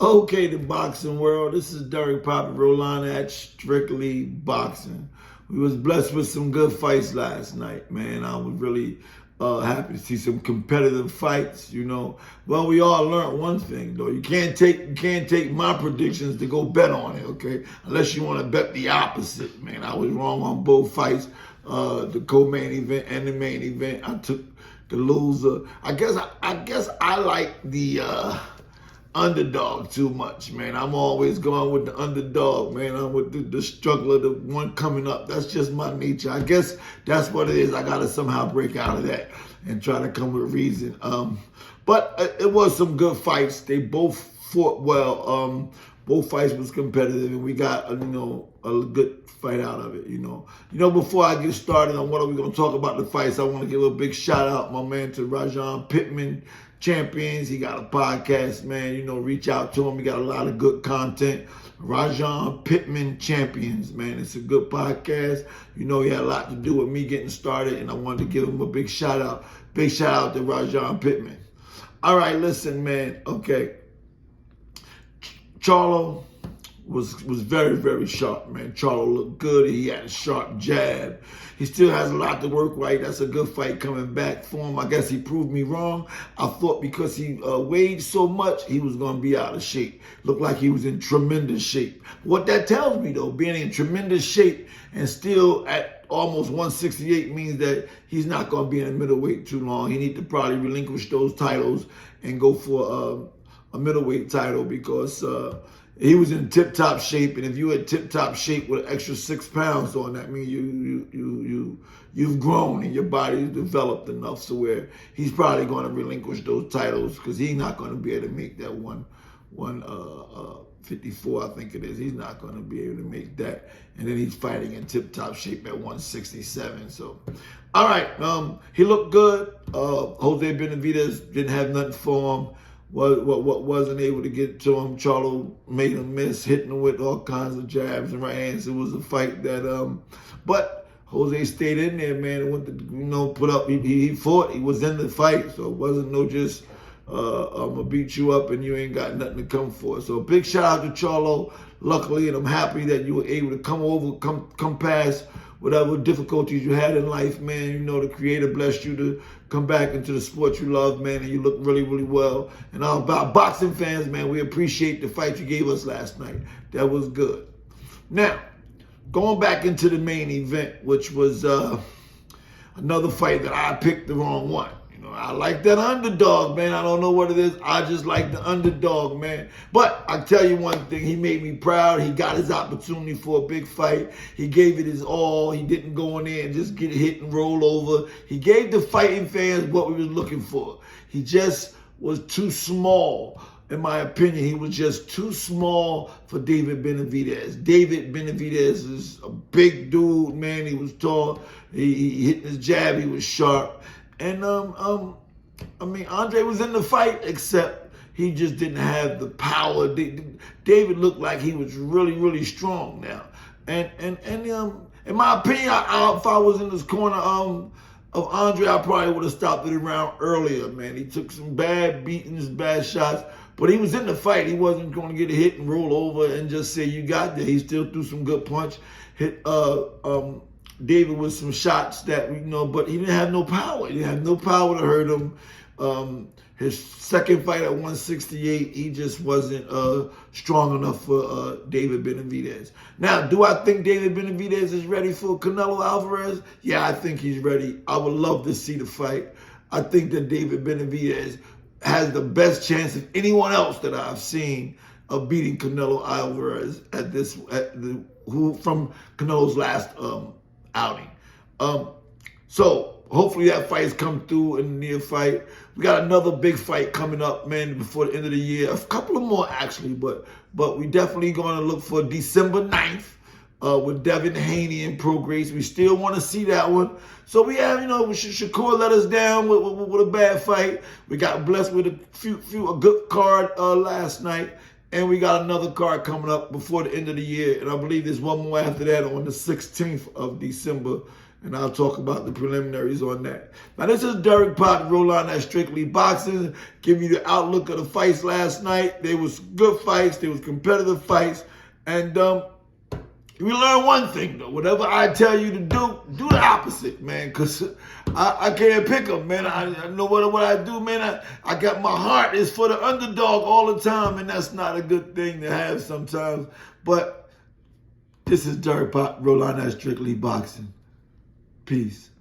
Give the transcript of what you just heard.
Okay, the boxing world. This is Derek Poppy Roland at Strictly Boxing. We was blessed with some good fights last night, man. I was really happy to see some competitive fights. Well, we all learned one thing though. You can't take my predictions to go bet on it, okay? Unless you want to bet the opposite, man. I was wrong on both fights, the co-main event and the main event. I took the loser. I guess I like the underdog too much, man. I'm always going with the underdog, man. I'm with the struggler, the one coming up. That's just my nature. I guess that's what it is. I got to somehow break out of that and try to come with reason. But it was some good fights. They both fought well. Both fights was competitive, and we got a good fight out of it. Before I get started on what are we going to talk about the fights, I want to give a big shout out, my man, to Rajan Pittman Champions. He got a podcast, man. Reach out to him. He got a lot of good content. Rajan Pittman Champions, man. It's a good podcast. He had a lot to do with me getting started, and I wanted to give him a big shout out. Big shout out to Rajan Pittman. All right, listen, man. Okay. Charlo was very, very sharp, man. Charlo looked good. He had a sharp jab. He still has a lot to work right. That's a good fight coming back for him. I guess he proved me wrong. I thought because he weighed so much, he was going to be out of shape. Looked like he was in tremendous shape. What that tells me, though, being in tremendous shape and still at almost 168 means that he's not going to be in the middleweight too long. He need to probably relinquish those titles and go for a middleweight title because he was in tip-top shape, and if you're in tip-top shape with an extra 6 pounds on, that means you've grown and your body's developed enough so where he's probably going to relinquish those titles because he's not going to be able to make that 154, I think it is. He's not going to be able to make that, and then he's fighting in tip-top shape at 167. So, all right, he looked good. Jose Benavidez didn't have nothing for him. What wasn't able to get to him. Charlo made him miss, hitting him with all kinds of jabs and right hands. It was a fight that, but Jose stayed in there, man. And went to, put up. He fought. He was in the fight, so it wasn't no just I'm gonna beat you up and you ain't got nothing to come for. So big shout out to Charlo. Luckily, and I'm happy that you were able to come past whatever difficulties you had in life, man. The Creator blessed you to come back into the sport you love, man, and you look really, really well. And all about boxing fans, man, we appreciate the fight you gave us last night. That was good. Now, going back into the main event, which was another fight that I picked the wrong one. I like that underdog, man. I don't know what it is. I just like the underdog, man. But I tell you one thing, he made me proud. He got his opportunity for a big fight. He gave it his all. He didn't go in there and just get hit and roll over. He gave the fighting fans what we was looking for. He just was too small. In my opinion, he was just too small for David Benavidez. David Benavidez is a big dude, man. He was tall. He hit his jab. He was sharp. And, Andrade was in the fight, except he just didn't have the power. David looked like he was really, really strong now. And in my opinion, if I was in this corner of Andrade, I probably would have stopped it around earlier, man. He took some bad beatings, bad shots, but he was in the fight. He wasn't going to get hit and roll over and just say, you got that. He still threw some good punch, hit, David with some shots that, but he didn't have no power. He didn't have no power to hurt him. His second fight at 168, he just wasn't strong enough for David Benavidez. Now, do I think David Benavidez is ready for Canelo Alvarez? Yeah, I think he's ready. I would love to see the fight. I think that David Benavidez has the best chance of anyone else that I've seen of beating Canelo Alvarez from Canelo's last outing. So hopefully that fight's come through in the near fight. We got another big fight coming up, man, before the end of the year. A couple of more actually, but we definitely going to look for December 9th with Devin Haney and Pro Grace. We still want to see that one. So we have, Shakur let us down with a bad fight. We got blessed with a good card last night. And we got another card coming up before the end of the year. And I believe there's one more after that on the 16th of December. and I'll talk about the preliminaries on that. Now, this is Derek Pot, Roll On That Strictly Boxing, give you the outlook of the fights last night. They was good fights. They was competitive fights. And we learned one thing, though. Whatever I tell you to do the opposite, man, because I can't pick them, man. I know what I do, man. I got my heart is for the underdog all the time, and that's not a good thing to have sometimes. But this is Derek Pot, Roll On That Strictly Boxing. Peace.